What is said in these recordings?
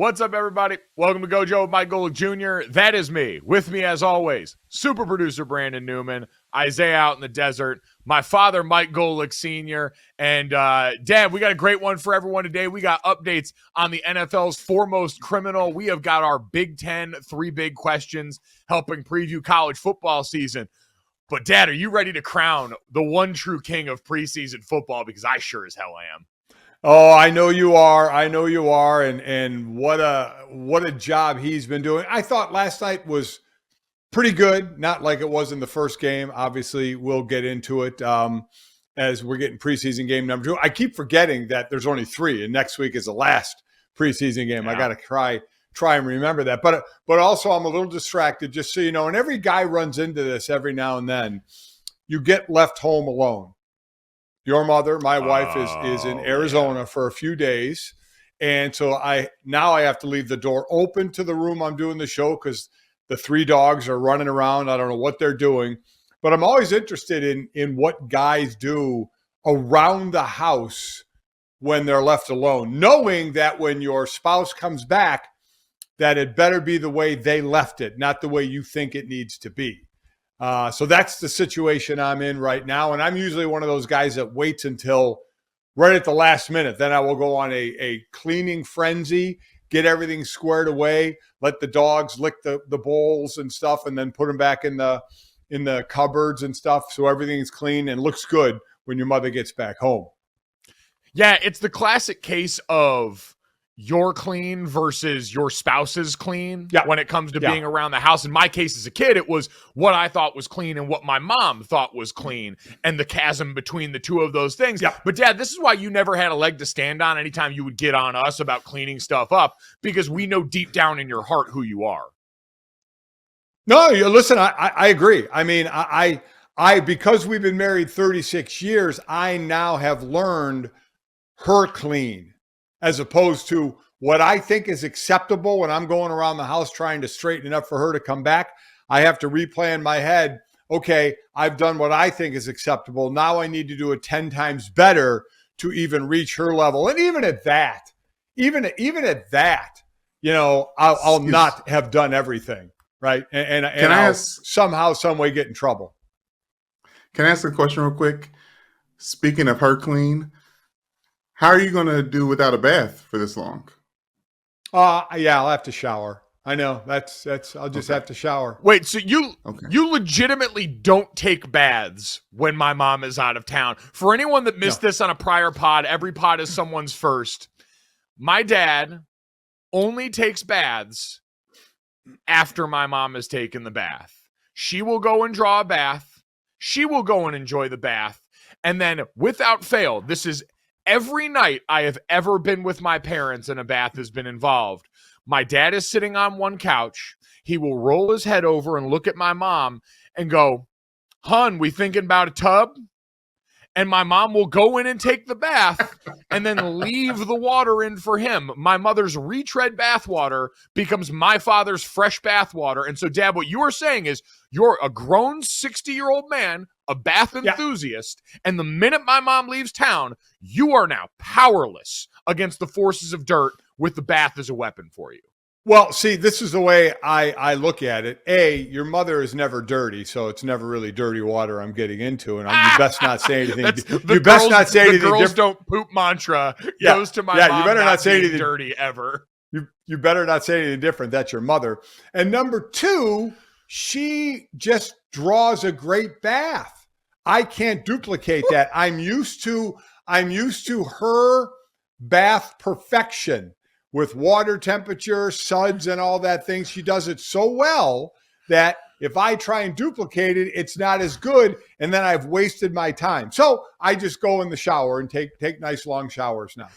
What's up, everybody? Welcome to Gojo with Mike Golic Jr. That is me. With me, as always, super producer Brandon Newman, Isaiah out in the desert, my father, Mike Golic Sr., and Dad, we got a great one for everyone today. We got updates on the NFL's foremost criminal. We have got our Big Ten, 3 big questions, helping preview college football season. But, Dad, are you ready to crown the one true king of preseason football? Because I sure as hell am. Oh, I know you are. And what a job he's been doing. I thought last night was pretty good, not like it was in the first game. Obviously, we'll get into it as we're getting preseason game number 2. I keep forgetting that there's only 3, and next week is the last preseason game. Yeah. I got to try and remember that. But also, I'm a little distracted, just so you know. And every guy runs into this every now and then. You get left home alone. Your mother, my wife, is in Arizona for a few days. And so I have to leave the door open to the room I'm doing the show because the 3 dogs are running around. I don't know what they're doing. But I'm always interested in what guys do around the house when they're left alone, knowing that when your spouse comes back, that it better be the way they left it, not the way you think it needs to be. So that's the situation I'm in right now. And I'm usually one of those guys that waits until right at the last minute. Then I will go on a cleaning frenzy, get everything squared away, let the dogs lick the bowls and stuff, and then put them back in the cupboards and stuff so everything's clean and looks good when your mother gets back home. Yeah, it's the classic case of you're clean versus your spouse's clean when it comes to being around the house. In my case as a kid, it was what I thought was clean and what my mom thought was clean and the chasm between the two of those things. Yeah. But Dad, this is why you never had a leg to stand on anytime you would get on us about cleaning stuff up, because we know deep down in your heart who you are. No, listen, I agree. I mean, I because we've been married 36 years, I now have learned her clean, as opposed to what I think is acceptable when I'm going around the house trying to straighten it up for her to come back. I have to replay in my head, okay, I've done what I think is acceptable. Now I need to do it 10 times better to even reach her level. And even at that, you know, I'll not have done everything, right? And I'll somehow, some way get in trouble. Can I ask a question real quick? Speaking of her clean, how are you going to do without a bath for this long? Yeah, I'll have to shower. I know that's. I'll just have to shower. Wait, so you legitimately don't take baths when my mom is out of town? For anyone that missed this on a prior pod, every pod is someone's first. My dad only takes baths after my mom has taken the bath. She will go and draw a bath. She will go and enjoy the bath. And then without fail, this is every night I have ever been with my parents and a bath has been involved. My dad is sitting on one couch. He will roll his head over and look at my mom and go, "Hun, we thinking about a tub?" And my mom will go in and take the bath and then leave the water in for him. My mother's retread bath water becomes my father's fresh bath water. And so, Dad, what you are saying is you're a grown 60-year-old man, a bath enthusiast, and the minute my mom leaves town, you are now powerless against the forces of dirt with the bath as a weapon for you. Well, see, this is the way I look at it. Your mother is never dirty, so it's never really dirty water I'm getting into, and you best not say anything. You best not say anything. The girls don't poop mantra goes to my mom. You better not say anything dirty ever. You better not say anything different. That's your mother. And number 2, she just draws a great bath. I can't duplicate that. I'm used to her bath perfection. With water temperature, suds, and all that thing. She does it so well that if I try and duplicate it, it's not as good, and then I've wasted my time. So I just go in the shower and take nice long showers now.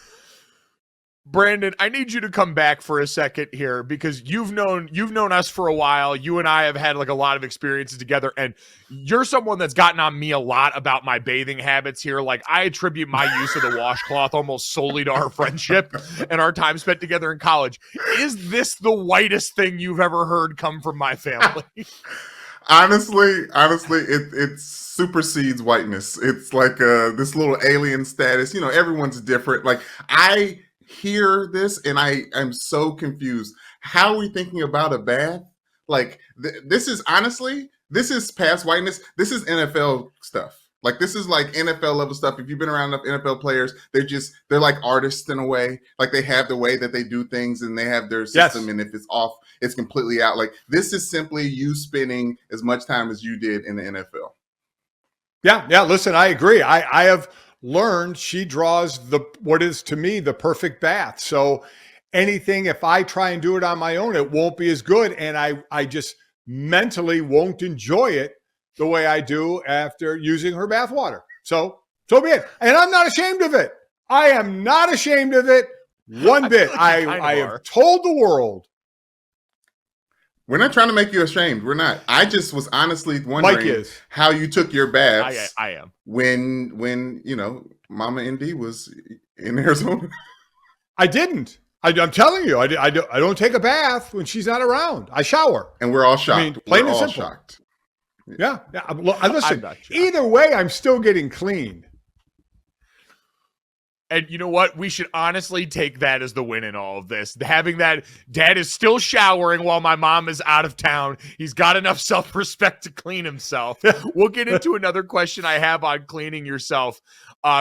Brandon, I need you to come back for a second here because you've known us for a while. You and I have had like a lot of experiences together, and you're someone that's gotten on me a lot about my bathing habits here. Like, I attribute my use of the washcloth almost solely to our friendship and our time spent together in college. Is this the whitest thing you've ever heard come from my family? Honestly, it supersedes whiteness. It's like this little alien status. You know, everyone's different. Like, I hear this and I am so confused. How are we thinking about a bath? Like this is honestly, this is past whiteness. This is NFL stuff. Like this is like NFL level stuff. If you've been around enough NFL players, they're like artists in a way. Like they have the way that they do things and they have their system. Yes. And if it's off, it's completely out. Like this is simply you spending as much time as you did in the NFL. Yeah. Listen, I agree. I have learned she draws what is to me the perfect bath. So anything, if I try and do it on my own, it won't be as good. And I just mentally won't enjoy it the way I do after using her bath water. So be it. And I'm not ashamed of it. I am not ashamed of it one bit. I have told the world. We're not trying to make you ashamed. We're not. I just was honestly wondering how you took your baths. I am. When Mama ND was in Arizona. I didn't. I'm telling you, I don't take a bath when she's not around. I shower. And we're all shocked. I mean, plain and simple. Shocked. Yeah. Listen, either way, I'm still getting clean. And you know what? We should honestly take that as the win in all of this. Having that dad is still showering while my mom is out of town. He's got enough self-respect to clean himself. We'll get into another question I have on cleaning yourself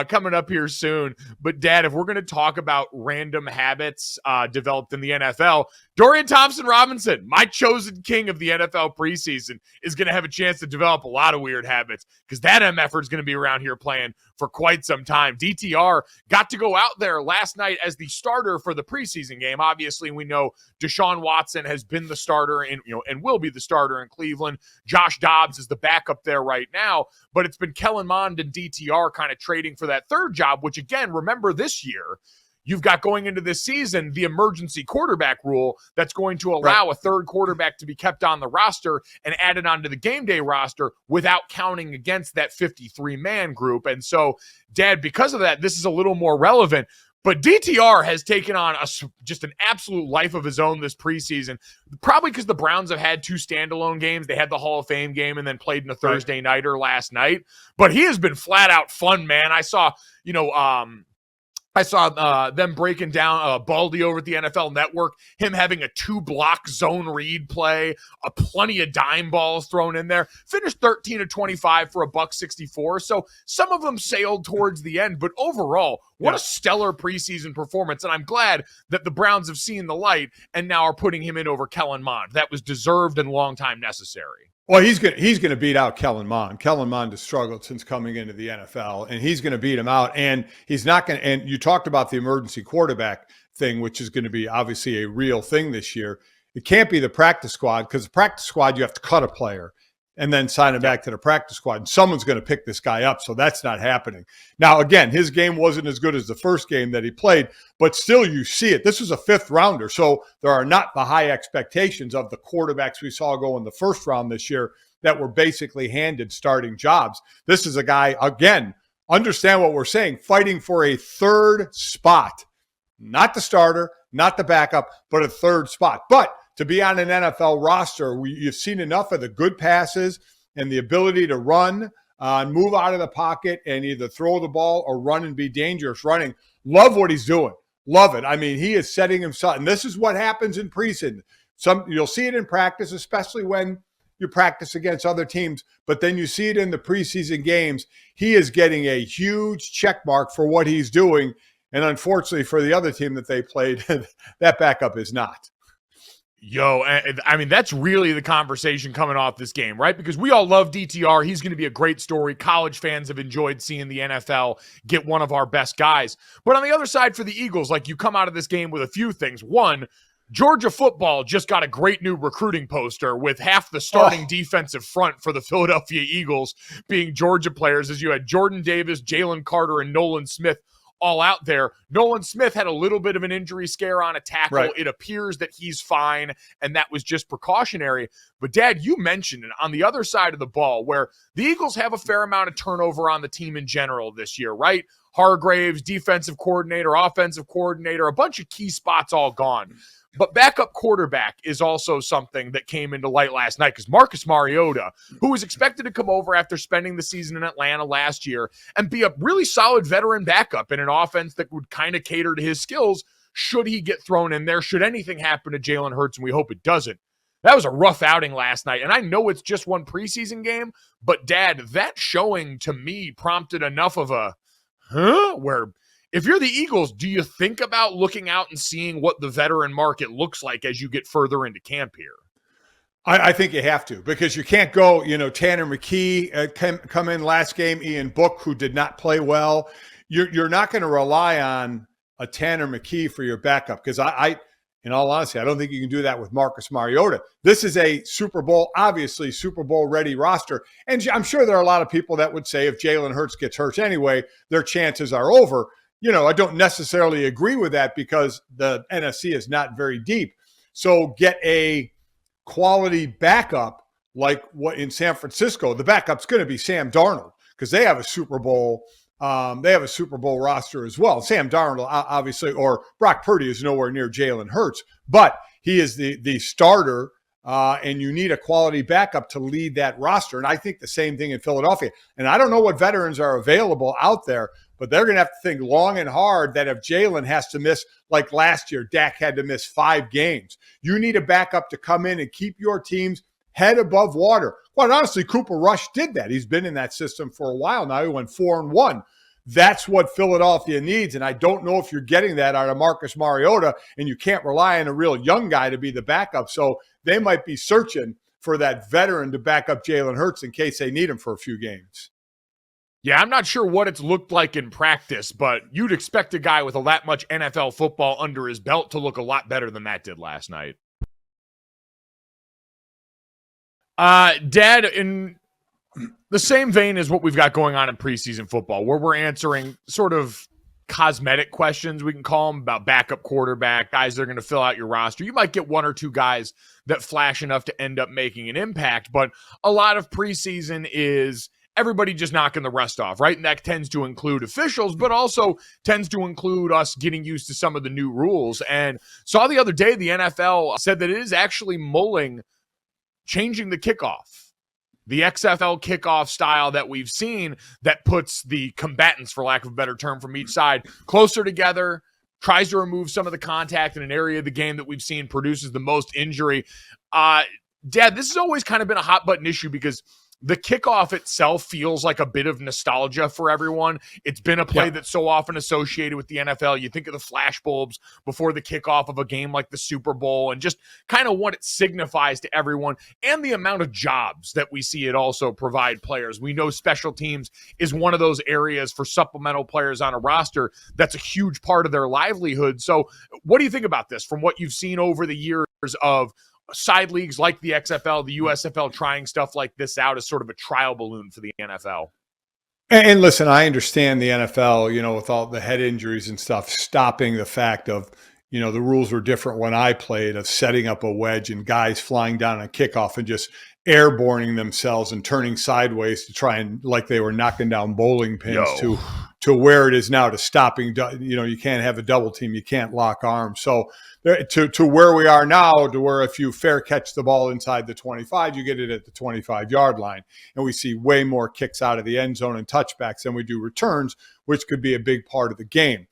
coming up here soon. But Dad, if we're going to talk about random habits developed in the NFL, Dorian Thompson-Robinson, my chosen king of the NFL preseason, is going to have a chance to develop a lot of weird habits because that MFer is going to be around here playing for quite some time. DTR got to go out there last night as the starter for the preseason game. Obviously, we know Deshaun Watson has been the starter and will be the starter in Cleveland. Josh Dobbs is the backup there right now, but it's been Kellen Mond and DTR kind of trading for that third job, which again, remember this year, you've got going into this season the emergency quarterback rule that's going to allow a third quarterback to be kept on the roster and added onto the game day roster without counting against that 53-man group. And so, Dad, because of that, this is a little more relevant. But DTR has taken on just an absolute life of his own this preseason, probably because the Browns have had 2 standalone games. They had the Hall of Fame game and then played in a Thursday nighter last night. But he has been flat out fun, man. I saw them breaking down Baldy over at the NFL Network, him having a 2-block zone read play, plenty of dime balls thrown in there, finished 13 of 25 for $164. So some of them sailed towards the end, but overall, what a stellar preseason performance. And I'm glad that the Browns have seen the light and now are putting him in over Kellen Mond. That was deserved and long time necessary. Well, he's gonna beat out Kellen Mond. Kellen Mond has struggled since coming into the NFL, and he's gonna beat him out. And he's not gonna. And you talked about the emergency quarterback thing, which is going to be obviously a real thing this year. It can't be the practice squad because the practice squad you have to cut a player and then sign him back to the practice squad. And someone's going to pick this guy up, so that's not happening. Now, again, his game wasn't as good as the first game that he played, but still you see it. This was a 5th rounder, so there are not the high expectations of the quarterbacks we saw go in the first round this year that were basically handed starting jobs. This is a guy, again, understand what we're saying, fighting for a 3rd spot. Not the starter, not the backup, but a 3rd spot. But to be on an NFL roster, you've seen enough of the good passes and the ability to run and move out of the pocket and either throw the ball or run and be dangerous running. Love what he's doing. Love it. I mean, he is setting himself, and this is what happens in preseason. You'll see it in practice, especially when you practice against other teams, but then you see it in the preseason games. He is getting a huge check mark for what he's doing, and unfortunately for the other team that they played, that backup is not. Yo, I mean, that's really the conversation coming off this game, right? Because we all love DTR. He's going to be a great story. College fans have enjoyed seeing the NFL get one of our best guys. But on the other side for the Eagles, like you come out of this game with a few things. One, Georgia football just got a great new recruiting poster with half the starting defensive front for the Philadelphia Eagles being Georgia players, as you had Jordan Davis, Jalen Carter, and Nolan Smith all out there. Nolan Smith had a little bit of an injury scare on a tackle. Right. It appears that he's fine, and that was just precautionary. But, Dad, you mentioned it on the other side of the ball where the Eagles have a fair amount of turnover on the team in general this year, right? Hargraves, defensive coordinator, offensive coordinator, a bunch of key spots all gone. But backup quarterback is also something that came into light last night because Marcus Mariota, who was expected to come over after spending the season in Atlanta last year and be a really solid veteran backup in an offense that would kind of cater to his skills, should he get thrown in there, should anything happen to Jalen Hurts, and we hope it doesn't. That was a rough outing last night, and I know it's just one preseason game, but, Dad, that showing to me prompted enough of a, where if you're the Eagles, do you think about looking out and seeing what the veteran market looks like as you get further into camp here? I think you have to, because you can't go, Tanner McKee come in last game, Ian Book, who did not play well. You're not going to rely on a Tanner McKee for your backup, because in all honesty, I don't think you can do that with Marcus Mariota. This is a obviously Super Bowl ready roster. And I'm sure there are a lot of people that would say if Jalen Hurts gets hurt anyway, their chances are over. I don't necessarily agree with that, because the NFC is not very deep. So get a quality backup like what in San Francisco. The backup's going to be Sam Darnold, because they have a Super Bowl. They have a Super Bowl roster as well. Sam Darnold, obviously, or Brock Purdy is nowhere near Jalen Hurts, but he is the starter, and you need a quality backup to lead that roster. And I think the same thing in Philadelphia. And I don't know what veterans are available out there, but they're going to have to think long and hard that if Jalen has to miss, like last year, Dak had to miss 5 games. You need a backup to come in and keep your team's head above water. Quite honestly, Cooper Rush did that. He's been in that system for a while now. He went 4-1. That's what Philadelphia needs, and I don't know if you're getting that out of Marcus Mariota, and you can't rely on a real young guy to be the backup. So they might be searching for that veteran to back up Jalen Hurts in case they need him for a few games. Yeah, I'm not sure what it's looked like in practice, but you'd expect a guy with that much NFL football under his belt to look a lot better than that did last night. Dad, in the same vein as what we've got going on in preseason football, where we're answering sort of cosmetic questions, we can call them, about backup quarterback, guys that are going to fill out your roster. You might get 1 or 2 guys that flash enough to end up making an impact, but a lot of preseason is everybody just knocking the rest off, right? And that tends to include officials, but also tends to include us getting used to some of the new rules. And saw the other day, the NFL said that it is actually mulling changing the kickoff, the XFL kickoff style that we've seen that puts the combatants, for lack of a better term, from each side closer together, tries to remove some of the contact in an area of the game that we've seen produces the most injury. Dad, this has always kind of been a hot button issue, because the kickoff itself feels like a bit of nostalgia for everyone. It's been a play that's so often associated with the NFL. You think of the flash bulbs before the kickoff of a game like the Super Bowl, and just kind of what it signifies to everyone, and the amount of jobs that we see it also provide players. We know special teams is one of those areas for supplemental players on a roster that's a huge part of their livelihood. So what do you think about this from what you've seen over the years of side leagues like the XFL, the USFL trying stuff like this out as sort of a trial balloon for the NFL? And listen, I understand the NFL, with all the head injuries and stuff, stopping the fact of, the rules were different when I played, of setting up a wedge and guys flying down a kickoff and just airborning themselves and turning sideways to try and, like they were knocking down bowling pins, to where it is now, to stopping, you can't have a double team, you can't lock arms. So to where we are now, to where if you fair catch the ball inside the 25, you get it at the 25-yard line. And we see way more kicks out of the end zone and touchbacks than we do returns, which could be a big part of the game.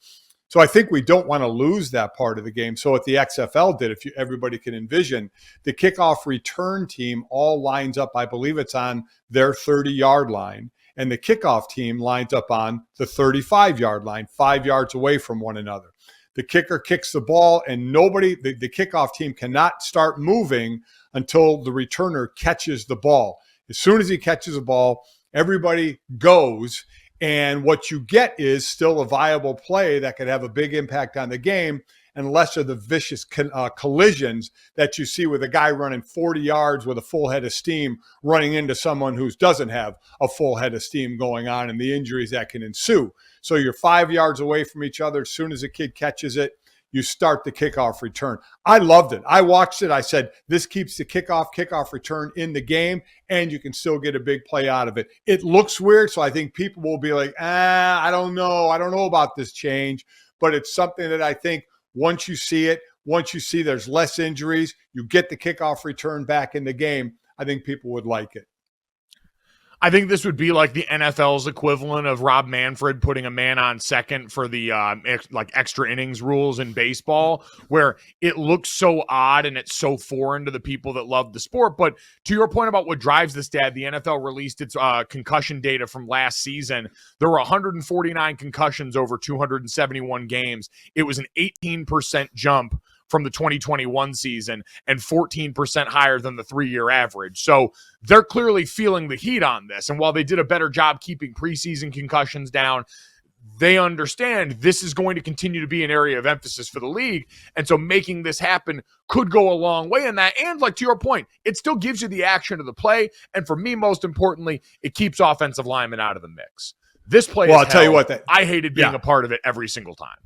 So I think we don't want to lose that part of the game. So what the XFL did, everybody can envision, the kickoff return team all lines up, I believe it's on their 30-yard line, and the kickoff team lines up on the 35-yard line, 5 yards away from one another. The kicker kicks the ball, and the kickoff team cannot start moving until the returner catches the ball. As soon as he catches the ball, everybody goes, and what you get is still a viable play that could have a big impact on the game, and less of the vicious collisions that you see with a guy running 40 yards with a full head of steam running into someone who doesn't have a full head of steam going on, and the injuries that can ensue. So you're 5 yards away from each other. As soon as a kid catches it, you start the kickoff return. I loved it. I watched it. I said, this keeps the kickoff return in the game, and you can still get a big play out of it. It looks weird, so I think people will be like, I don't know. I don't know about this change. But it's something that I think once you see it, once you see there's less injuries, you get the kickoff return back in the game, I think people would like it. I think this would be like the NFL's equivalent of Rob Manfred putting a man on second for the extra innings rules in baseball, where it looks so odd and it's so foreign to the people that love the sport. But to your point about what drives this, Dad, the NFL released its concussion data from last season. There were 149 concussions over 271 games. It was an 18% jump from the 2021 season and 14% higher than the 3-year average. So they're clearly feeling the heat on this. And while they did a better job keeping preseason concussions down, they understand this is going to continue to be an area of emphasis for the league. And so making this happen could go a long way in that. And like to your point, it still gives you the action of the play. And for me, most importantly, it keeps offensive linemen out of the mix. This play, well, I'll tell you what, I hated being a part of it every single time.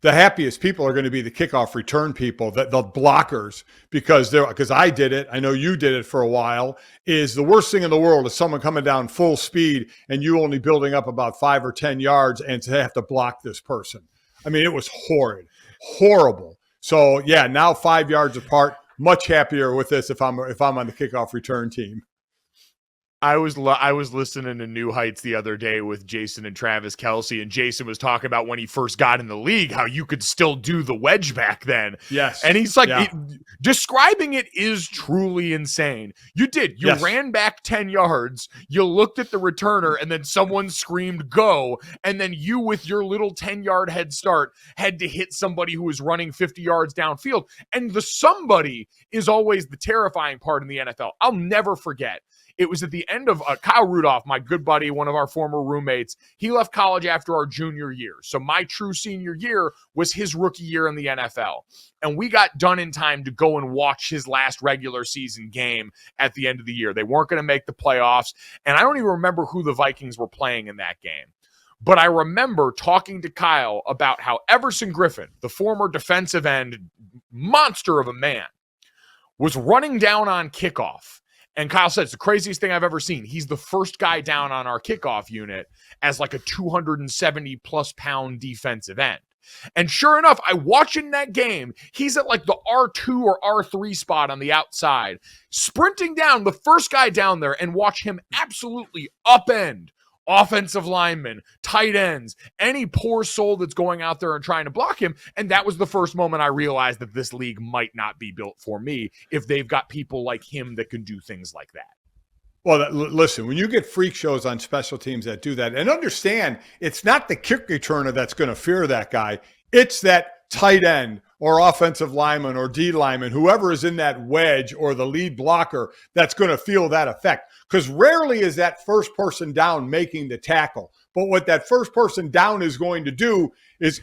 The happiest people are going to be the kickoff return people, the blockers, because I did it. I know you did it for a while. Is the worst thing in the world is someone coming down full speed and you only building up about 5 or 10 yards and to have to block this person. I mean, it was horrible. So yeah, now 5 yards apart. Much happier with this if I'm on the kickoff return team. I was listening to New Heights the other day with Jason and Travis Kelce, and Jason was talking about when he first got in the league, how you could still do the wedge back then. Yes. And he's like, describing it is truly insane. You did. You ran back 10 yards, you looked at the returner, and then someone screamed, go, and then you, with your little 10-yard head start, had to hit somebody who was running 50 yards downfield. And the somebody is always the terrifying part in the NFL. I'll never forget. It was at the end of Kyle Rudolph, my good buddy, one of our former roommates. He left college after our junior year. So my true senior year was his rookie year in the NFL. And we got done in time to go and watch his last regular season game at the end of the year. They weren't going to make the playoffs. And I don't even remember who the Vikings were playing in that game. But I remember talking to Kyle about how Everson Griffin, the former defensive end monster of a man, was running down on kickoff. And Kyle said, it's the craziest thing I've ever seen. He's the first guy down on our kickoff unit as like a 270-plus pound defensive end. And sure enough, I watching that game, he's at like the R2 or R3 spot on the outside, sprinting down, the first guy down there, and watch him absolutely upend offensive linemen, tight ends, any poor soul that's going out there and trying to block him. And that was the first moment I realized that this league might not be built for me if they've got people like him that can do things like that. Well, listen, when you get freak shows on special teams that do that, and understand it's not the kick returner that's going to fear that guy. It's that tight end or offensive lineman or D lineman, whoever is in that wedge or the lead blocker that's going to feel that effect. Because rarely is that first person down making the tackle. But what that first person down is going to do is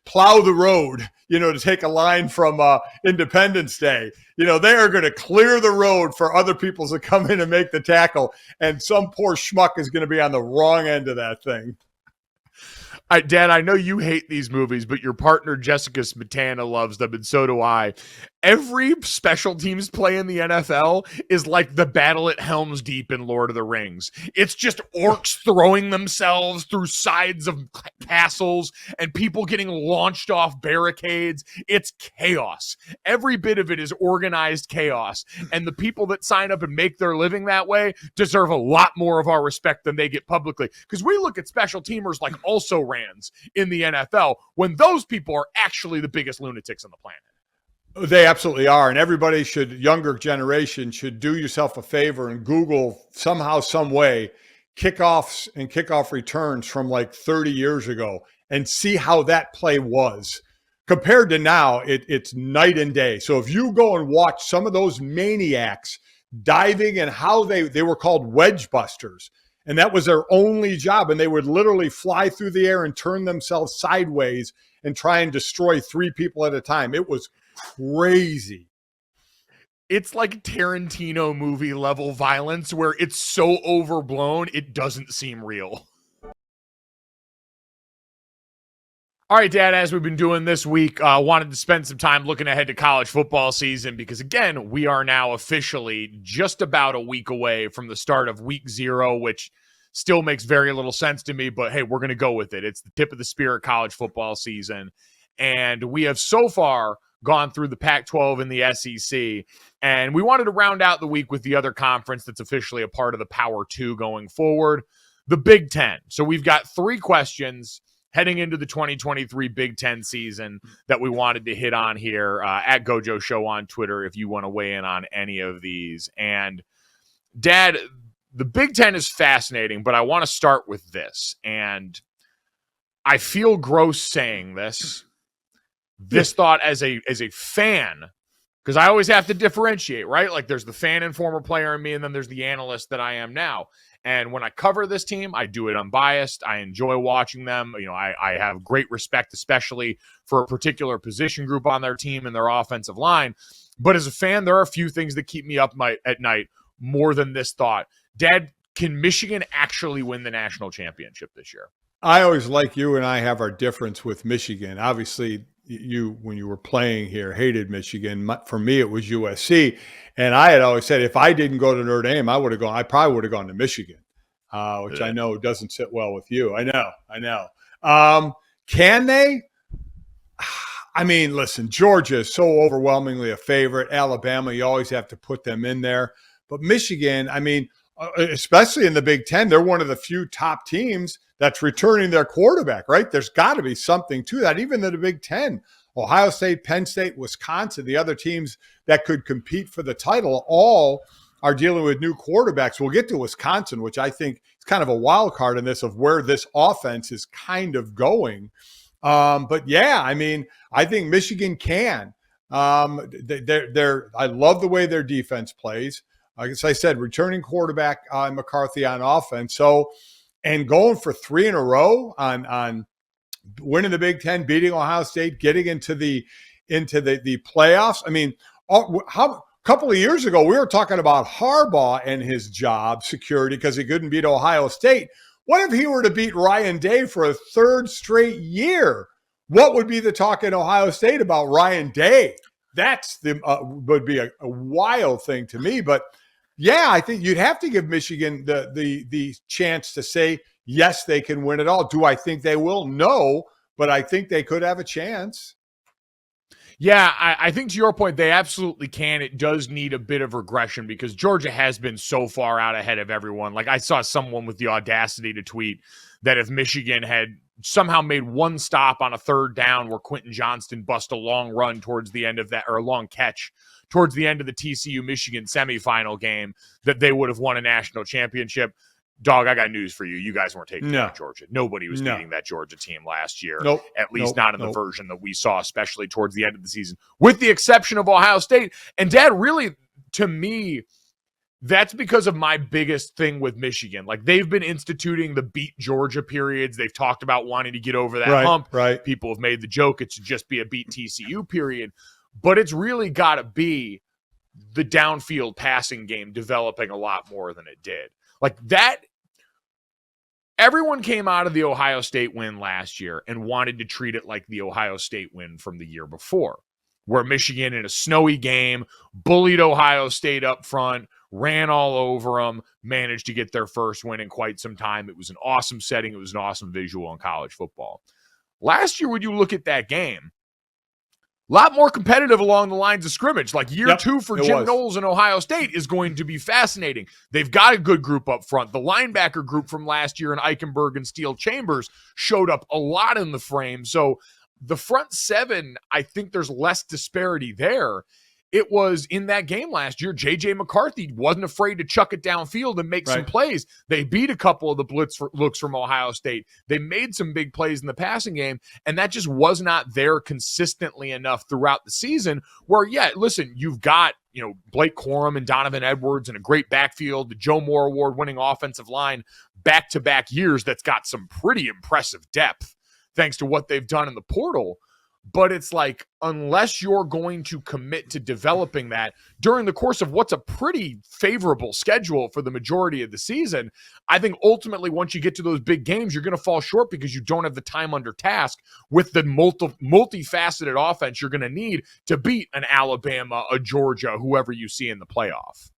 plow the road, to take a line from Independence Day. They are going to clear the road for other people to come in and make the tackle. And some poor schmuck is going to be on the wrong end of that thing. Dad, I know you hate these movies, but your partner Jessica Smetana loves them, and so do I. Every special teams play in the NFL is like the battle at Helm's Deep in Lord of the Rings. It's just orcs throwing themselves through sides of castles and people getting launched off barricades. It's chaos. Every bit of it is organized chaos. And the people that sign up and make their living that way deserve a lot more of our respect than they get publicly. Because we look at special teamers like also-rans in the NFL when those people are actually the biggest lunatics on the planet. They absolutely are. And everybody younger generation should do yourself a favor and Google somehow, some way, kickoffs and kickoff returns from like 30 years ago and see how that play was. Compared to now, it's night and day. So if you go and watch some of those maniacs diving and how they were called wedge busters, and that was their only job, and they would literally fly through the air and turn themselves sideways and try and destroy 3 people at a time. It was crazy. It's like Tarantino movie level violence where it's so overblown it doesn't seem real. All right, Dad, as we've been doing this week, wanted to spend some time looking ahead to college football season because, again, we are now officially just about a week away from the start of week 0, which still makes very little sense to me, but hey, we're going to go with it. It's the tip of the spear of college football season, and we have so far gone through the Pac-12 and the SEC. And we wanted to round out the week with the other conference that's officially a part of the Power 2 going forward, the Big Ten. So we've got 3 questions heading into the 2023 Big Ten season that we wanted to hit on here at Gojo Show on Twitter if you want to weigh in on any of these. And Dad, the Big Ten is fascinating, but I want to start with this. And I feel gross saying this thought as a fan, because I always have to differentiate, right? Like there's the fan and former player in me, and then there's the analyst that I am now. And when I cover this team, I do it unbiased. I enjoy watching them. You know, I have great respect, especially for a particular position group on their team and their offensive line. But as a fan, there are a few things that keep me up at night more than this thought. Dad, can Michigan actually win the national championship this year? I always, like you and I, have our difference with Michigan. Obviously, you, when you were playing here, hated Michigan. For me, it was USC. And I had always said, if I didn't go to Notre Dame, I probably would have gone to Michigan, which I know doesn't sit well with you. I know. Can they? I mean, listen, Georgia is so overwhelmingly a favorite. Alabama, you always have to put them in there. But Michigan, I mean, especially in the Big Ten, they're one of the few top teams that's returning their quarterback, right? There's got to be something to that, even in the Big Ten. Ohio State, Penn State, Wisconsin, the other teams that could compete for the title, all are dealing with new quarterbacks. We'll get to Wisconsin, which I think is kind of a wild card in this of where this offense is kind of going. But yeah, I mean, I think Michigan can. I love the way their defense plays. As I said, returning quarterback McCarthy on offense. So, and going for 3 in a row on winning the Big Ten, beating Ohio State, getting into the playoffs. I mean, a couple of years ago, we were talking about Harbaugh and his job security because he couldn't beat Ohio State. What if he were to beat Ryan Day for a 3rd straight year? What would be the talk in Ohio State about Ryan Day? That's would be a wild thing to me. But yeah, I think you'd have to give Michigan the chance to say, yes, they can win it all. Do I think they will? No, but I think they could have a chance. Yeah, I think to your point, they absolutely can. It does need a bit of regression because Georgia has been so far out ahead of everyone. Like I saw someone with the audacity to tweet that if Michigan had somehow made one stop on a 3rd down where Quentin Johnston bust a long run towards the end of that, or a long catch towards the end of the TCU-Michigan semifinal game, that they would have won a national championship. Dog, I got news for you. You guys weren't taking that Georgia. Nobody was beating that Georgia team last year. At least not in the version that we saw, especially towards the end of the season, with the exception of Ohio State. And Dad, really, to me, that's because of my biggest thing with Michigan. Like, they've been instituting the beat Georgia periods. They've talked about wanting to get over that hump. Right. People have made the joke it should just be a beat TCU period. But it's really got to be the downfield passing game developing a lot more than it did. Like that, everyone came out of the Ohio State win last year and wanted to treat it like the Ohio State win from the year before, where Michigan in a snowy game bullied Ohio State up front, ran all over them, managed to get their first win in quite some time. It was an awesome setting. It was an awesome visual in college football. Last year, when you look at that game, a lot more competitive along the lines of scrimmage. Like year 2 for Jim Knowles and Ohio State is going to be fascinating. They've got a good group up front. The linebacker group from last year in Eichenberg and Steele Chambers showed up a lot in the frame. So the front 7, I think there's less disparity there. It was in that game last year, J.J. McCarthy wasn't afraid to chuck it downfield and make some plays. They beat a couple of the blitz looks from Ohio State. They made some big plays in the passing game, and that just was not there consistently enough throughout the season where, yeah, listen, you've got, you know, Blake Corum and Donovan Edwards and a great backfield, the Joe Moore Award-winning offensive line back-to-back years that's got some pretty impressive depth thanks to what they've done in the portal. But it's like, unless you're going to commit to developing that during the course of what's a pretty favorable schedule for the majority of the season, I think ultimately once you get to those big games, you're going to fall short because you don't have the time under task with the multifaceted offense you're going to need to beat an Alabama, a Georgia, whoever you see in the playoff.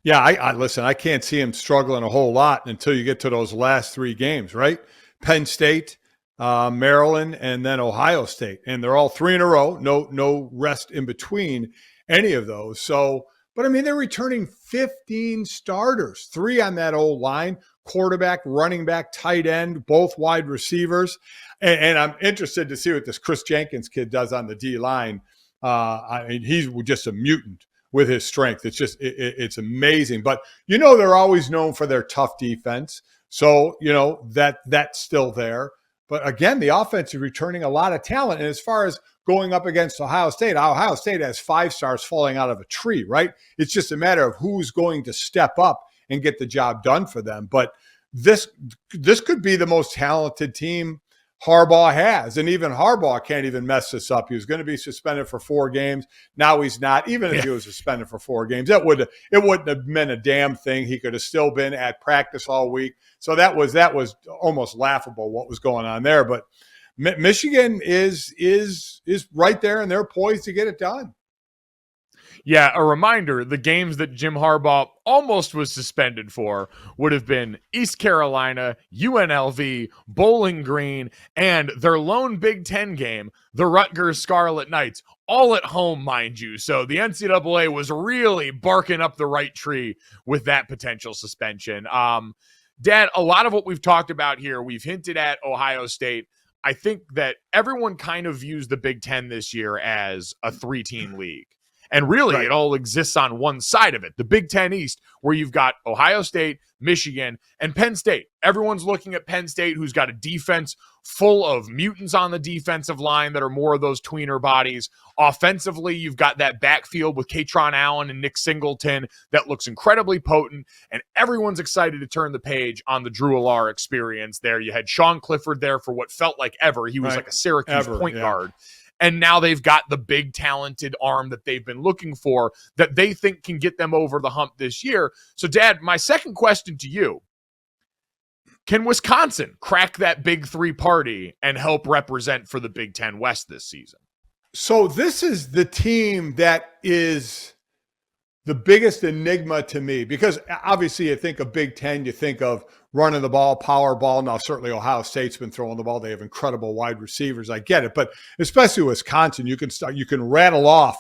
Yeah, I listen, I can't see him struggling a whole lot until you get to those last 3 games, right? Penn State, Maryland, and then Ohio State. And they're all 3 in a row. No rest in between any of those. So, but I mean, they're returning 15 starters, 3 on that old line, quarterback, running back, tight end, both wide receivers. And I'm interested to see what this Chris Jenkins kid does on the D line. I mean, he's just a mutant with his strength. It's just, it's amazing. But, they're always known for their tough defense. So, that's still there. But again, the offense is returning a lot of talent. And as far as going up against Ohio State has 5 stars falling out of a tree, right? It's just a matter of who's going to step up and get the job done for them. But this could be the most talented team Harbaugh has. And even Harbaugh can't even mess this up. He was going to be suspended for 4 games. Now he's not. Even if he was suspended for 4 games, it wouldn't have meant a damn thing. He could have still been at practice all week. So that was almost laughable what was going on there. But Michigan is right there, and they're poised to get it done. Yeah, a reminder, the games that Jim Harbaugh almost was suspended for would have been East Carolina, UNLV, Bowling Green, and their lone Big Ten game, the Rutgers Scarlet Knights, all at home, mind you. So the NCAA was really barking up the right tree with that potential suspension. Dad, a lot of what we've talked about here, we've hinted at Ohio State. I think that everyone kind of views the Big Ten this year as a 3-team league. And really, It all exists on one side of it, the Big Ten East, where you've got Ohio State, Michigan, and Penn State. Everyone's looking at Penn State, who's got a defense full of mutants on the defensive line that are more of those tweener bodies. Offensively, you've got that backfield with Katron Allen and Nick Singleton that looks incredibly potent, and everyone's excited to turn the page on the Drew Allar experience there. You had Sean Clifford there for what felt like ever. He was like a Syracuse point guard. And now they've got the big talented arm that they've been looking for that they think can get them over the hump this year. So, Dad, my second question to you, can Wisconsin crack that Big 3 party and help represent for the Big Ten West this season? So this is the team that is the biggest enigma to me, because obviously you think of Big Ten, you think of running the ball, power ball. Now, certainly Ohio State's been throwing the ball. They have incredible wide receivers. I get it. But especially Wisconsin, you can rattle off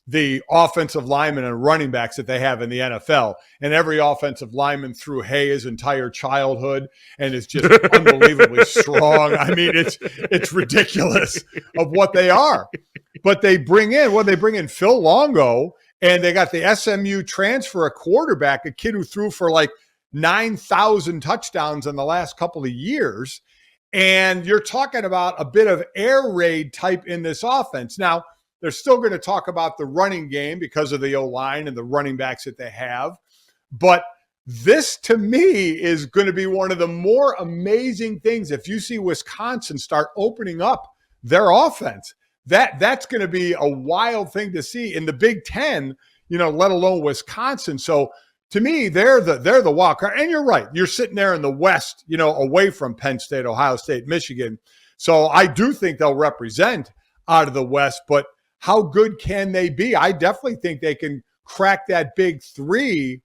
the offensive linemen and running backs that they have in the NFL. And every offensive lineman threw hay his entire childhood and is just unbelievably strong. I mean, it's ridiculous of what they are. But they bring in Phil Longo, and they got the SMU transfer, a quarterback, a kid who threw for like 9,000 touchdowns in the last couple of years. And you're talking about a bit of air raid type in this offense. Now, they're still going to talk about the running game because of the O-line and the running backs that they have. But this, to me, is going to be one of the more amazing things. If you see Wisconsin start opening up their offense, that's going to be a wild thing to see in the Big Ten, let alone Wisconsin. So to me, they're the wild card. And you're right. You're sitting there in the West, away from Penn State, Ohio State, Michigan. So I do think they'll represent out of the West, but how good can they be? I definitely think they can crack that Big 3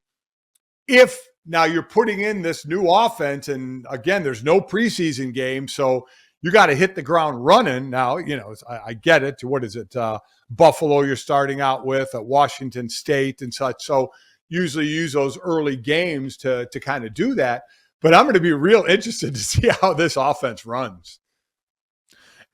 if now you're putting in this new offense. And again, there's no preseason game. So you got to hit the ground running. Now, I get it. What is it? Buffalo you're starting out with, at Washington State and such. So usually use those early games to kind of do that. But I'm going to be real interested to see how this offense runs.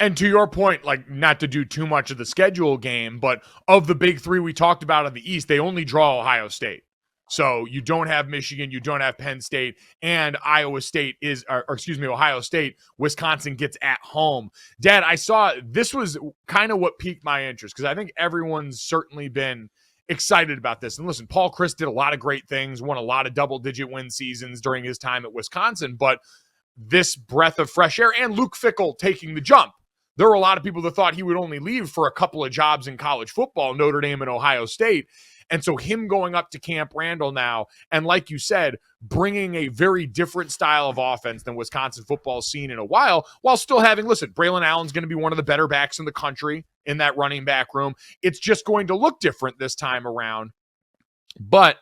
And to your point, like, not to do too much of the schedule game, but of the Big 3 we talked about in the East, they only draw Ohio State. So you don't have Michigan, you don't have Penn State, and Ohio State, Wisconsin gets at home. Dad, I saw this was kind of what piqued my interest, because I think everyone's certainly been excited about this. And listen, Paul Chryst did a lot of great things, won a lot of double-digit win seasons during his time at Wisconsin, but this breath of fresh air, and Luke Fickell taking the jump. There were a lot of people that thought he would only leave for a couple of jobs in college football, Notre Dame and Ohio State. And so him going up to Camp Randall now, and like you said, bringing a very different style of offense than Wisconsin football's seen in a while still having, Braylon Allen's going to be one of the better backs in the country in that running back room. It's just going to look different this time around. But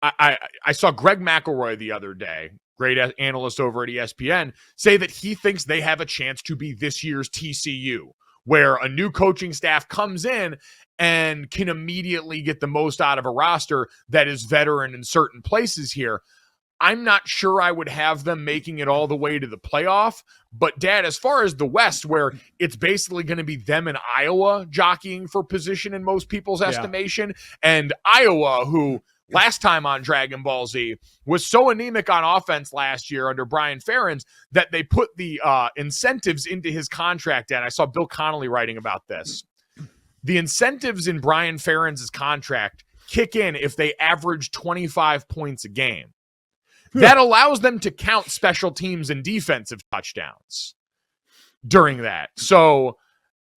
I saw Greg McElroy the other day. great analyst over at ESPN, say that he thinks they have a chance to be this year's TCU, where a new coaching staff comes in and can immediately get the most out of a roster that is veteran in certain places here. I'm not sure I would have them making it all the way to the playoff. But, Dad, as far as the West, where it's basically going to be them and Iowa jockeying for position in most people's estimation, and Iowa, who last time on Dragon Ball Z was so anemic on offense last year under Brian Ferentz that they put the incentives into his contract. And I saw Bill Connolly writing about this. The incentives in Brian Ferentz's contract kick in if they average 25 points a game. That allows them to count special teams and defensive touchdowns during that. So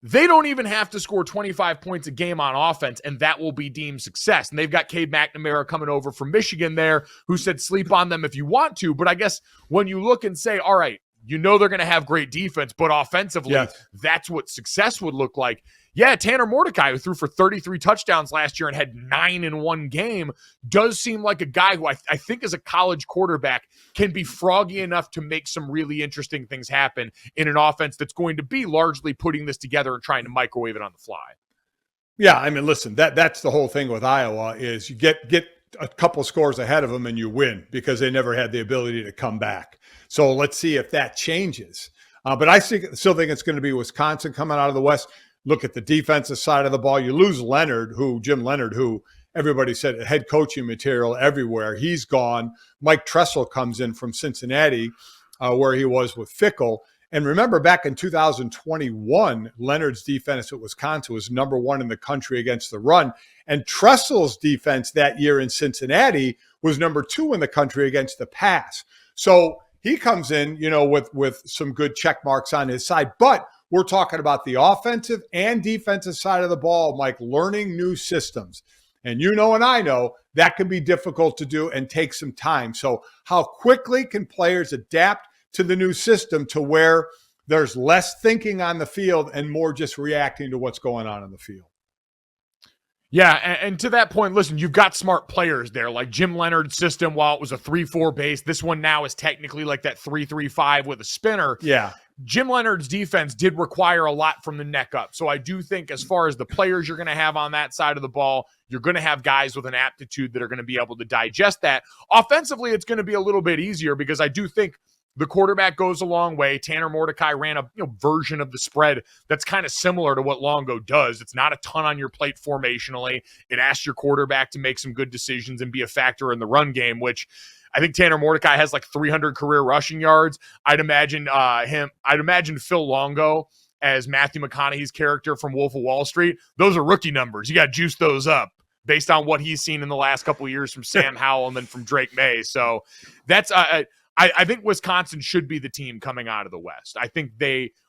they don't even have to score 25 points a game on offense, and that will be deemed success. And they've got Cade McNamara coming over from Michigan there, who said sleep on them if you want to. But I guess when you look and say, all right, you know they're going to have great defense, but offensively, that's what success would look like. Yeah, Tanner Mordecai, who threw for 33 touchdowns last year and had 9 in one game, does seem like a guy who I think as a college quarterback can be froggy enough to make some really interesting things happen in an offense that's going to be largely putting this together and trying to microwave it on the fly. Yeah, I mean, listen, that's the whole thing with Iowa is you get a couple scores ahead of them and you win because they never had the ability to come back. So let's see if that changes. But I still think it's going to be Wisconsin coming out of the West. Look at the defensive side of the ball. You lose Jim Leonard, who everybody said head coaching material everywhere. He's gone. Mike Tressel comes in from Cincinnati, where he was with Fickle. And remember back in 2021, Leonard's defense at Wisconsin was number 1 in the country against the run. And Tressel's defense that year in Cincinnati was number 2 in the country against the pass. So he comes in, with some good check marks on his side. But we're talking about the offensive and defensive side of the ball, Mike, learning new systems. And and I know that can be difficult to do and take some time. So how quickly can players adapt to the new system to where there's less thinking on the field and more just reacting to what's going on in the field? Yeah, and to that point, listen, you've got smart players there, like Jim Leonard's system, while it was a 3-4 base, this one now is technically like that 3-3-5 with a spinner. Yeah. Jim Leonard's defense did require a lot from the neck up. So I do think as far as the players you're going to have on that side of the ball, you're going to have guys with an aptitude that are going to be able to digest that. Offensively, it's going to be a little bit easier because I do think the quarterback goes a long way. Tanner Mordecai ran a version of the spread that's kind of similar to what Longo does. It's not a ton on your plate formationally. It asks your quarterback to make some good decisions and be a factor in the run game, which I think Tanner Mordecai has like 300 career rushing yards. I'd imagine Phil Longo as Matthew McConaughey's character from Wolf of Wall Street. Those are rookie numbers. You got to juice those up based on what he's seen in the last couple of years from Sam Howell and then from Drake May. So that's I think Wisconsin should be the team coming out of the West. I think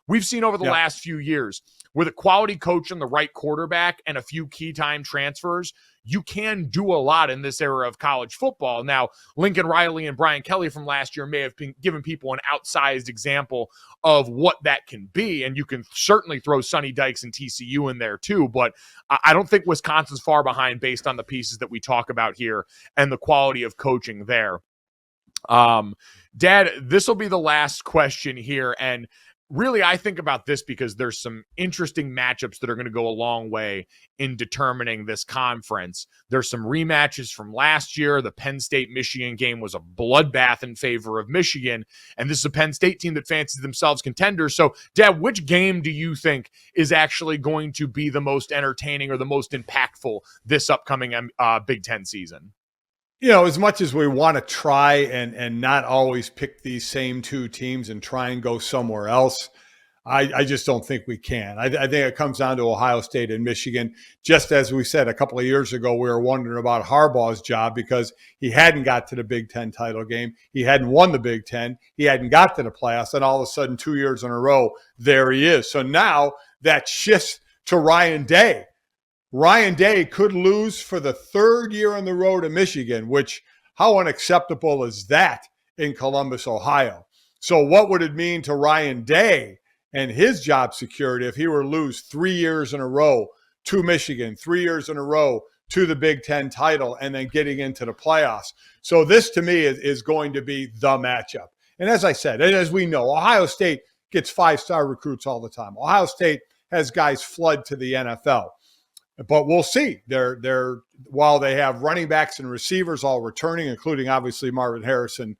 we've seen over the last few years with a quality coach and the right quarterback and a few key time transfers, you can do a lot in this era of college football. Now, Lincoln Riley and Brian Kelly from last year may have been given people an outsized example of what that can be, and you can certainly throw Sonny Dykes and TCU in there too, but I don't think Wisconsin's far behind based on the pieces that we talk about here and the quality of coaching there. Dad, this will be the last question here. And really, I think about this because there's some interesting matchups that are going to go a long way in determining this conference. There's some rematches from last year. The Penn State-Michigan game was a bloodbath in favor of Michigan. And this is a Penn State team that fancies themselves contenders. So, Dad, which game do you think is actually going to be the most entertaining or the most impactful this upcoming Big Ten season? As much as we want to try and not always pick these same two teams and try and go somewhere else, I just don't think we can. I think it comes down to Ohio State and Michigan. Just as we said a couple of years ago, we were wondering about Harbaugh's job because he hadn't got to the Big Ten title game. He hadn't won the Big Ten. He hadn't got to the playoffs. And all of a sudden, 2 years in a row, there he is. So now that shifts to Ryan Day. Ryan Day could lose for the 3rd year on the road to Michigan, which how unacceptable is that in Columbus, Ohio? So what would it mean to Ryan Day and his job security if he were to lose 3 years in a row to Michigan, 3 years in a row to the Big Ten title and then getting into the playoffs. So this, to me, is going to be the matchup. And as I said, and as we know, Ohio State gets 5-star recruits all the time. Ohio State has guys flood to the NFL. But we'll see. They're while they have running backs and receivers all returning, including obviously Marvin Harrison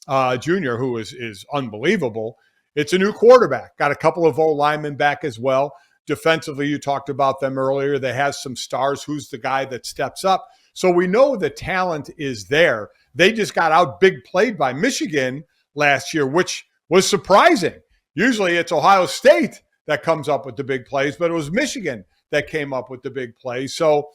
Jr., who is unbelievable. It's a new quarterback. Got a couple of old linemen back as well. Defensively, you talked about them earlier. They have some stars. Who's the guy that steps up? So we know the talent is there. They just got out big played by Michigan last year, which was surprising. Usually it's Ohio State that comes up with the big plays, but it was Michigan that came up with the big plays. So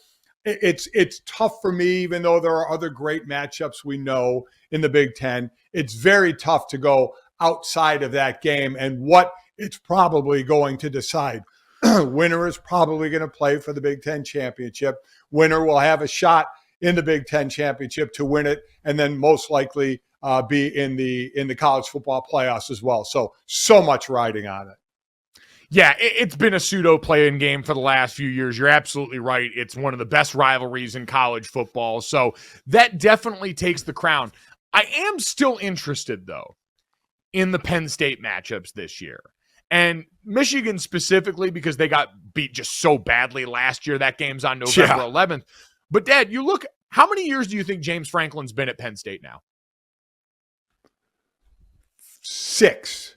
it's tough for me, even though there are other great matchups we know in the Big Ten. It's very tough to go outside of that game and what it's probably going to decide. Winner is probably going to play for the Big Ten championship. Winner will have a shot in the Big Ten championship to win it, and then most likely be in the college football playoffs as well. So much riding on it. Yeah, it's been a pseudo play-in game for the last few years. You're absolutely right. It's one of the best rivalries in college football. So that definitely takes the crown. I am still interested, though, in the Penn State matchups this year. And Michigan specifically, because they got beat just so badly last year. That game's on November 11th. But, Dad, you look, how many years do you think James Franklin's been at Penn State now? 6.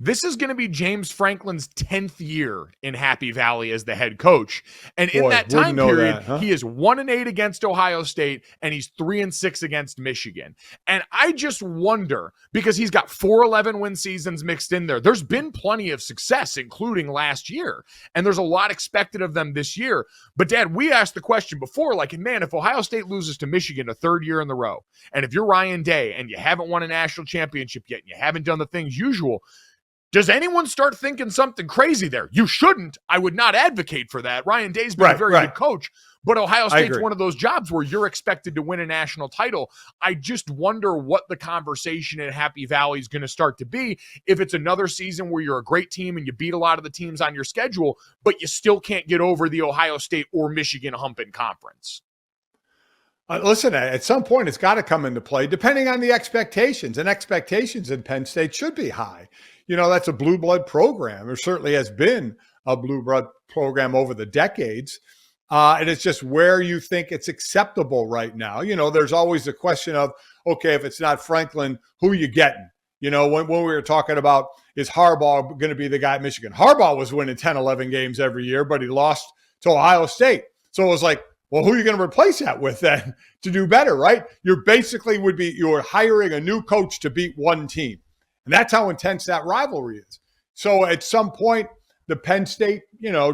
This is going to be James Franklin's 10th year in Happy Valley as the head coach. And in that time period, he is 1-8 against Ohio State, and he's 3-6 against Michigan. And I just wonder, because he's got 4 11-win seasons mixed in there, there's been plenty of success, including last year. And there's a lot expected of them this year. But, Dad, we asked the question before, like, man, if Ohio State loses to Michigan a third year in the row, and if you're Ryan Day and you haven't won a national championship yet, and you haven't done the things usual, does anyone start thinking something crazy there? You shouldn't. I would not advocate for that. Ryan Day's been a very good coach, but Ohio State's one of those jobs where you're expected to win a national title. I just wonder what the conversation in Happy Valley is going to start to be if it's another season where you're a great team and you beat a lot of the teams on your schedule, but you still can't get over the Ohio State or Michigan hump in conference. Listen, at some point, it's got to come into play, depending on the expectations. And expectations in Penn State should be high. You know, that's a blue blood program. It certainly has been a blue blood program over the decades. And it's just where you think it's acceptable right now. You know, there's always the question of, okay, if it's not Franklin, who are you getting? You know, when we were talking about, is Harbaugh going to be the guy at Michigan? Harbaugh was winning 10, 11 games every year, but he lost to Ohio State. So it was like, well, who are you going to replace that with then to do better, right? You're basically you're hiring a new coach to beat one team. And that's how intense that rivalry is. So at some point, the Penn State,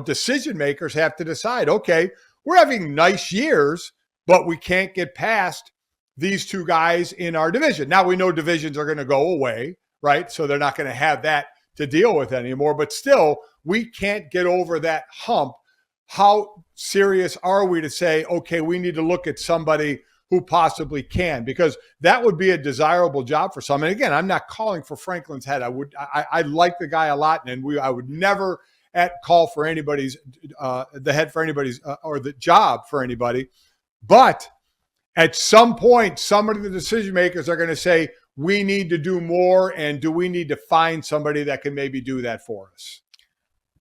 decision makers have to decide, okay, we're having nice years, but we can't get past these two guys in our division. Now we know divisions are going to go away, right? So they're not going to have that to deal with anymore, but still we can't get over that hump. How serious are we to say, okay, we need to look at somebody who possibly can, because that would be a desirable job for some. And again, I'm not calling for Franklin's head. I like the guy a lot, and I would never call for anybody's the head for anybody's or the job for anybody. But at some point, some of the decision makers are going to say, we need to do more, and do we need to find somebody that can maybe do that for us?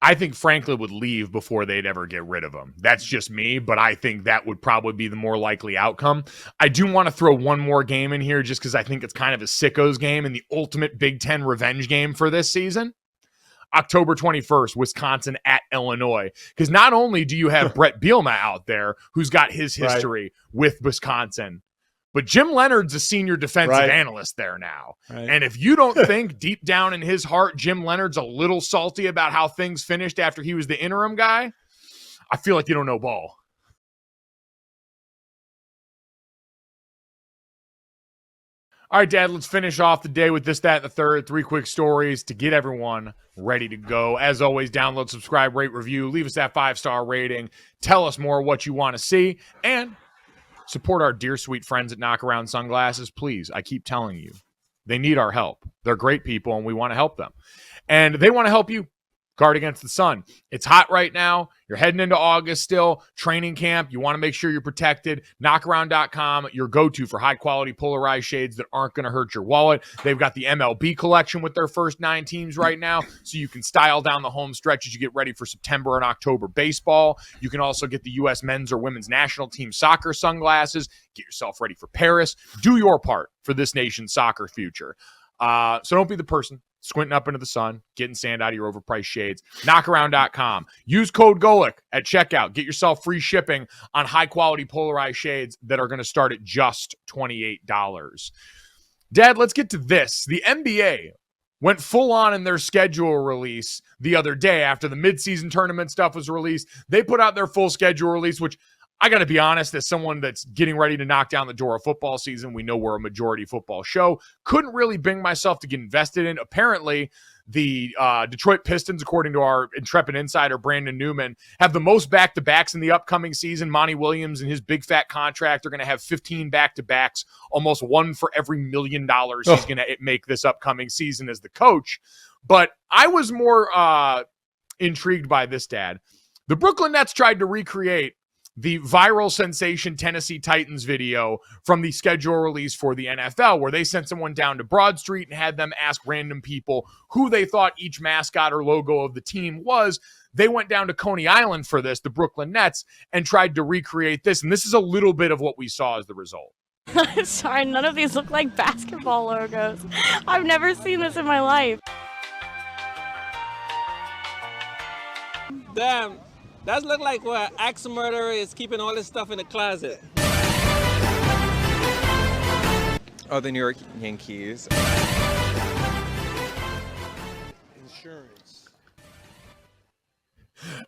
I think Franklin would leave before they'd ever get rid of him. That's just me, but I think that would probably be the more likely outcome. I do want to throw one more game in here just because I think it's kind of a sickos game and the ultimate Big Ten revenge game for this season. October 21st, Wisconsin at Illinois. Because not only do you have Brett Bielema out there, who's got his history with Wisconsin, but Jim Leonard's a senior defensive analyst there now. Right. And if you don't think deep down in his heart, Jim Leonard's a little salty about how things finished after he was the interim guy, I feel like you don't know ball. All right, Dad, let's finish off the day with this, that, and the third. 3 quick stories to get everyone ready to go. As always, download, subscribe, rate, review. Leave us that 5-star rating. Tell us more what you want to see. And support our dear, sweet friends at Knockaround Sunglasses. Please, I keep telling you, they need our help. They're great people, and we want to help them. And they want to help you guard against the sun. It's hot right now. You're heading into August still, training camp. You want to make sure you're protected. Knockaround.com, your go-to for high-quality polarized shades that aren't going to hurt your wallet. They've got the MLB collection with their first 9 teams right now, so you can style down the home stretch as you get ready for September and October baseball. You can also get the U.S. men's or women's national team soccer sunglasses. Get yourself ready for Paris. Do your part for this nation's soccer future. So don't be the person squinting up into the sun, getting sand out of your overpriced shades. Knockaround.com. Use code Golic at checkout. Get yourself free shipping on high-quality polarized shades that are going to start at just $28. Dad, let's get to this. The NBA went full on in their schedule release the other day after the midseason tournament stuff was released. They put out their full schedule release, which I got to be honest, as someone that's getting ready to knock down the door of football season, we know we're a majority football show, couldn't really bring myself to get invested in. Apparently, the Detroit Pistons, according to our intrepid insider, Brandon Newman, have the most back-to-backs in the upcoming season. Monty Williams and his big fat contract are going to have 15 back-to-backs, almost one for every $1 million he's going to make this upcoming season as the coach. But I was more intrigued by this, Dad. The Brooklyn Nets tried to recreate the viral sensation Tennessee Titans video from the schedule release for the NFL, where they sent someone down to Broad Street and had them ask random people who they thought each mascot or logo of the team was. They went down to Coney Island for this, the Brooklyn Nets, and tried to recreate this. And this is a little bit of what we saw as the result. Sorry, none of these look like basketball logos. I've never seen this in my life. Damn. That look like where an axe murderer is keeping all his stuff in the closet. Oh, the New York Yankees. Insurance.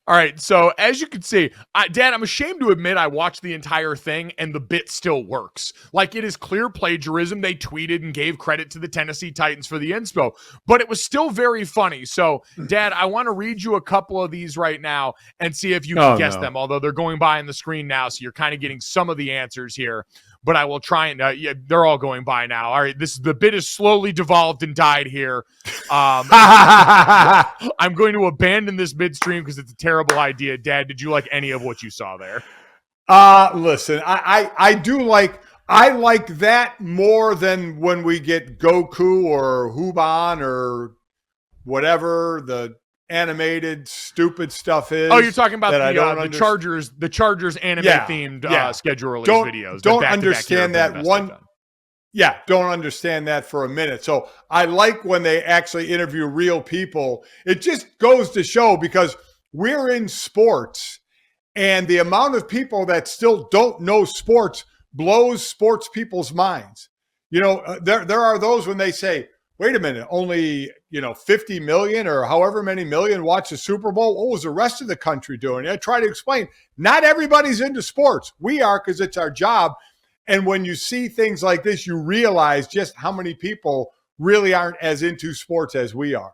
All right, so as you can see, Dad, I'm ashamed to admit I watched the entire thing and the bit still works. Like, it is clear plagiarism. They tweeted and gave credit to the Tennessee Titans for the inspo, but it was still very funny. So, Dad, I want to read you a couple of these right now and see if you can guess them, although they're going by on the screen now, so you're kind of getting some of the answers here. But I will try and, they're all going by now. All right, the bit is slowly devolved and died here. I'm going to abandon this midstream because it's a terrible idea. Dad, did you like any of what you saw there? Listen, I like that more than when we get Goku or Huban or whatever the animated stupid stuff is. Oh, you're talking about the Chargers anime themed schedule release videos. Don't understand that one. Yeah, don't understand that for a minute. So I like when they actually interview real people. It just goes to show, because we're in sports, and the amount of people that still don't know sports blows sports people's minds. You know, there are those when they say, wait a minute, only 50 million or however many million watch the Super Bowl. What was the rest of the country doing? I try to explain. Not everybody's into sports. We are, because it's our job. And when you see things like this, you realize just how many people really aren't as into sports as we are.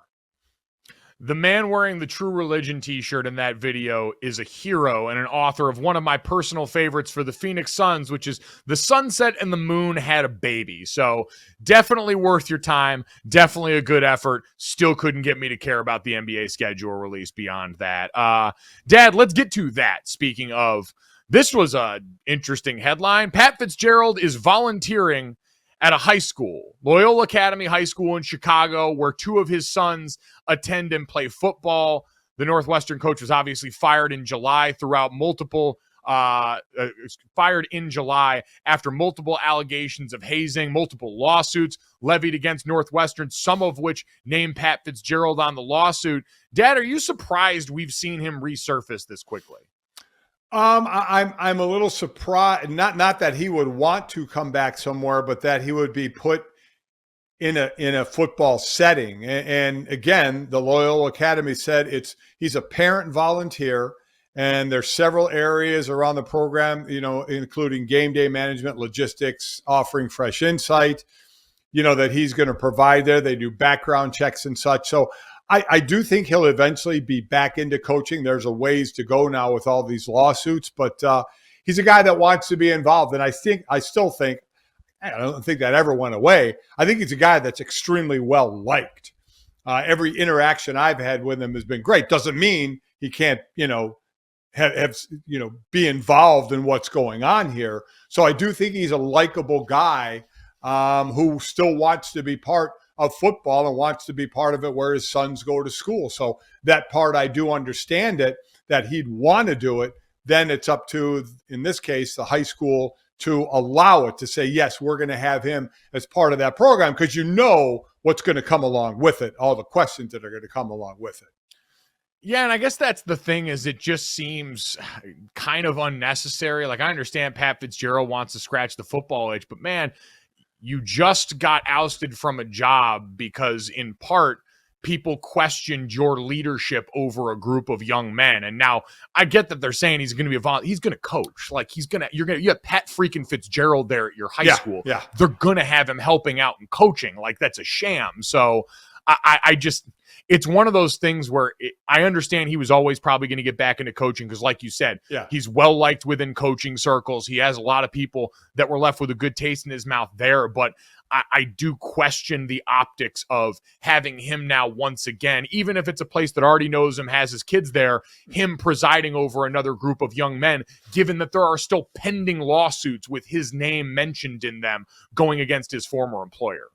The man wearing the True Religion t-shirt in that video is a hero and an author of one of my personal favorites for the Phoenix Suns, which is The Sunset and the Moon Had a Baby. So definitely worth your time. Definitely a good effort. Still couldn't get me to care about the NBA schedule release beyond that. Dad, let's get to that. Speaking of, this was an interesting headline. Pat Fitzgerald is volunteering at a high school, Loyola Academy High School in Chicago, where 2 of his sons attend and play football. The Northwestern coach was obviously fired in July after multiple allegations of hazing, multiple lawsuits levied against Northwestern, some of which named Pat Fitzgerald on the lawsuit. Dad, are you surprised we've seen him resurface this quickly? I'm a little surprised, not that he would want to come back somewhere, but that he would be put in a football setting. And again, the Loyola Academy said he's a parent volunteer, and there's several areas around the program, including game day management, logistics, offering fresh insight, that he's going to provide there. They do background checks and such. So I do think he'll eventually be back into coaching. There's a ways to go now with all these lawsuits, but he's a guy that wants to be involved. And I don't think that ever went away. I think he's a guy that's extremely well liked. Every interaction I've had with him has been great. Doesn't mean he can't, be involved in what's going on here. So I do think he's a likable guy who still wants to be part of football and wants to be part of it where his sons go to school. So that part, I do understand it, that he'd want to do it. Then it's up to, in this case, the high school to allow it, to say, yes, we're going to have him as part of that program, because you know what's going to come along with it, all the questions that are going to come along with it. Yeah, and I guess that's the thing, is it just seems kind of unnecessary. Like, I understand Pat Fitzgerald wants to scratch the football itch, but man, you just got ousted from a job because, in part, people questioned your leadership over a group of young men. And now I get that they're saying he's going to be he's going to coach. Like, you have Pat freaking Fitzgerald there at your high school. Yeah. They're going to have him helping out and coaching. Like, that's a sham. So I just, it's one of those things where I understand he was always probably going to get back into coaching, because, like you said, he's well liked within coaching circles. He has a lot of people that were left with a good taste in his mouth there, but I do question the optics of having him now once again, even if it's a place that already knows him, has his kids there, him presiding over another group of young men, given that there are still pending lawsuits with his name mentioned in them going against his former employer.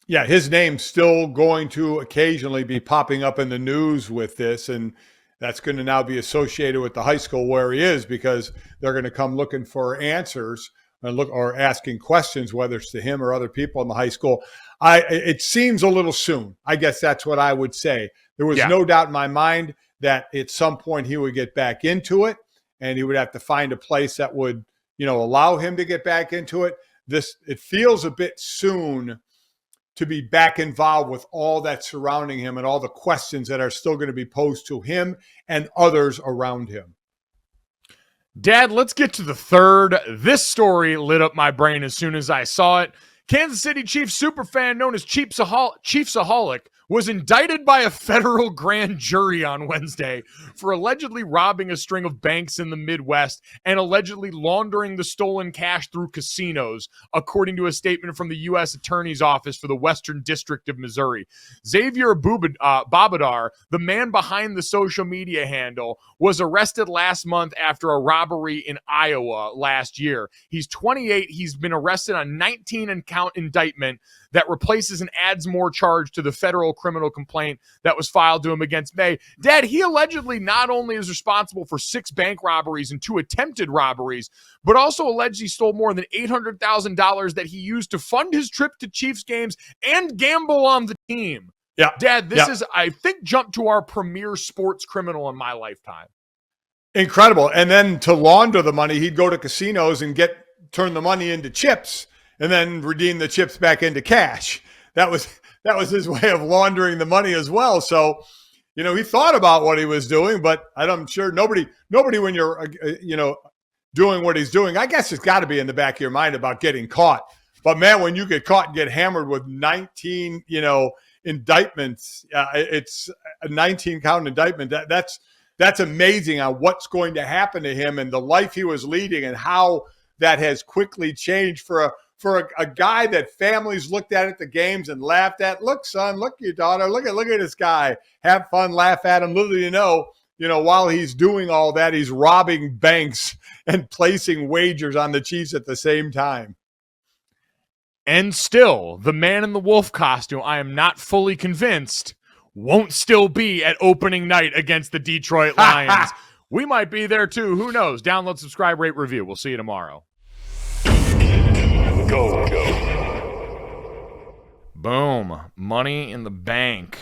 Yeah, his name's still going to occasionally be popping up in the news with this, and that's going to now be associated with the high school where he is, because they're going to come looking for answers or asking questions, whether it's to him or other people in the high school. It seems a little soon. I guess that's what I would say. There was no doubt in my mind that at some point he would get back into it, and he would have to find a place that would, allow him to get back into it. It feels a bit soon to be back involved with all that surrounding him and all the questions that are still going to be posed to him and others around him. Dad, let's get to the third. This story lit up my brain as soon as I saw it. Kansas City Chiefs superfan known as ChiefsAholic was indicted by a federal grand jury on Wednesday for allegedly robbing a string of banks in the Midwest and allegedly laundering the stolen cash through casinos, according to a statement from the U.S. Attorney's Office for the Western District of Missouri. Xavier Babadar, the man behind the social media handle, was arrested last month after a robbery in Iowa last year. He's 28. He's been arrested on 19-count indictment that replaces and adds more charge to the federal criminal complaint that was filed to him against May. Dad, he allegedly not only is responsible for 6 bank robberies and 2 attempted robberies, but also alleged he stole more than $800,000 that he used to fund his trip to Chiefs games and gamble on the team. Yeah, Dad, this is, I think, jumped to our premier sports criminal in my lifetime. Incredible. And then to launder the money, he'd go to casinos and turn the money into chips, and then redeem the chips back into cash. That was his way of laundering the money as well. So, he thought about what he was doing, but I'm sure nobody when you're, doing what he's doing, I guess it's got to be in the back of your mind about getting caught. But man, when you get caught and get hammered with 19, indictments, it's a 19-count indictment. That's amazing on what's going to happen to him and the life he was leading and how that has quickly changed for a guy that families looked at the games and laughed at. Look, son, look, your daughter, look at this guy. Have fun, laugh at him. Little while he's doing all that, he's robbing banks and placing wagers on the Chiefs at the same time. And still, the man in the wolf costume, I am not fully convinced, won't still be at opening night against the Detroit Lions. We might be there too. Who knows? Download, subscribe, rate, review. We'll see you tomorrow. Gojo. Boom. Money in the bank.